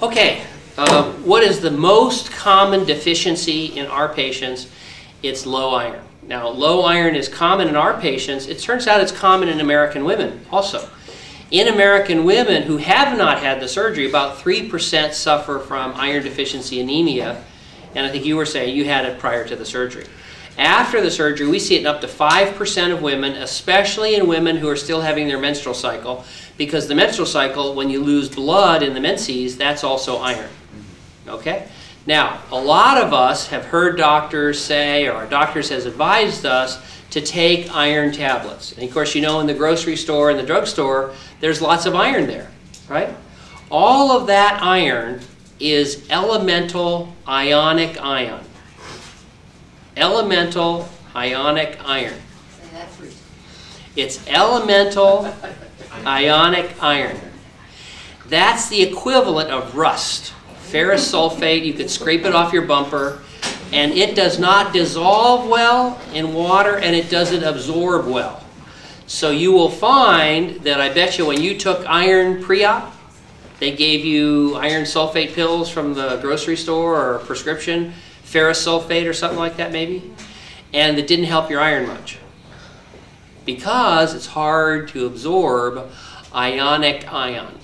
Okay, what is the most common deficiency in our patients? It's low iron. Now, low iron is common in our patients. It turns out it's common in American women also. In American women who have not had the surgery, about 3% suffer from iron deficiency anemia. And I think you were saying you had it prior to the surgery. After the surgery, we see it in up to 5% of women, especially in women who are still having their menstrual cycle, because the menstrual cycle, when you lose blood in the menses, that's also iron. Okay? Now, a lot of us have heard doctors say, or our doctors has advised us to take iron tablets. And of course, you know, in the grocery store and the drugstore, there's lots of iron there, right? All of that iron is elemental ionic ion. Elemental ionic iron. It's elemental ionic iron. That's the equivalent of rust. Ferrous sulfate, you could scrape it off your bumper, and it does not dissolve well in water, and it doesn't absorb well. So you will find that, I bet you, when you took iron pre-op, they gave you iron sulfate pills from the grocery store or a prescription, ferrous sulfate or something like that maybe, and it didn't help your iron much because it's hard to absorb ionic iron.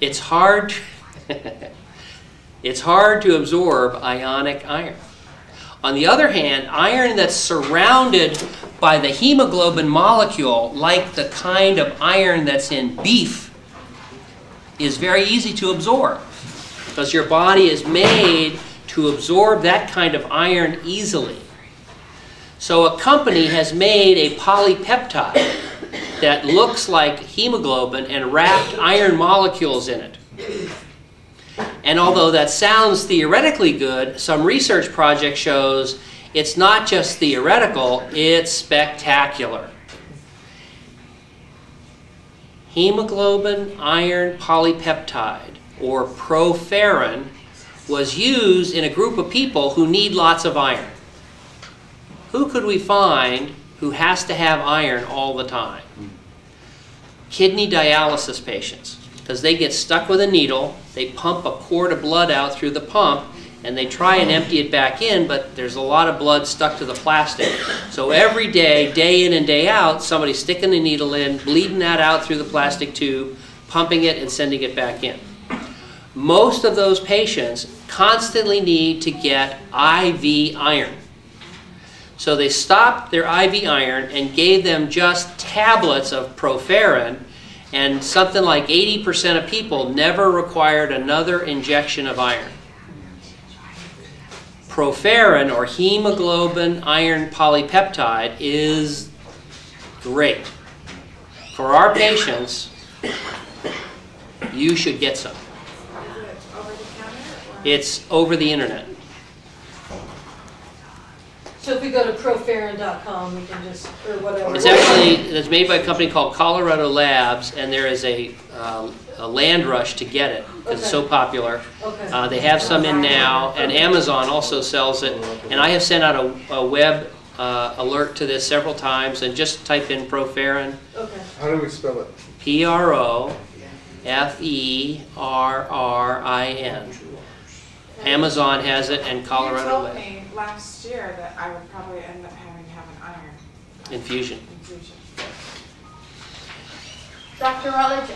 It's hard to absorb ionic iron. On the other hand, iron that's surrounded by the hemoglobin molecule, like the kind of iron that's in beef, is very easy to absorb because your body is made to absorb that kind of iron easily. So a company has made a polypeptide that looks like hemoglobin and wrapped iron molecules in it. And although that sounds theoretically good, some research project shows it's not just theoretical, it's spectacular. Hemoglobin iron polypeptide, or proferrin, was used in a group of people who need lots of iron. Who could we find who has to have iron all the time? Kidney dialysis patients, because they get stuck with a needle, they pump a quart of blood out through the pump, and they try and empty it back in, but there's a lot of blood stuck to the plastic. So every day, day in and day out, somebody's sticking the needle in, bleeding that out through the plastic tube, pumping it and sending it back in. Most of those patients constantly need to get IV iron. So they stopped their IV iron and gave them just tablets of proferrin, and something like 80% of people never required another injection of iron. Proferrin, or hemoglobin iron polypeptide, is great. For our patients, you should get some. It's over the internet. So if we go to proferrin.com, we can just, or whatever. It's made by a company called Colorado Labs, and there is a land rush to get it because it's so popular. Okay. They have some in now, and Amazon also sells it. And I have sent out a web alert to this several times, and just type in proferrin. Okay. How do we spell it? P-R-O-F-E-R-R-I-N. Amazon has it, and Colorado Labs. You told me last year that I would probably end up having to have an iron infusion. Dr. Rutledge,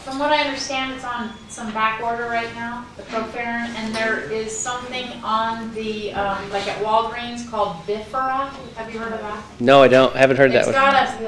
from what I understand, it's on some back order right now, the proferrin, and there is something on the, like at Walgreens called Bifera. Have you heard of that? No, I don't. I haven't heard that one. It's got a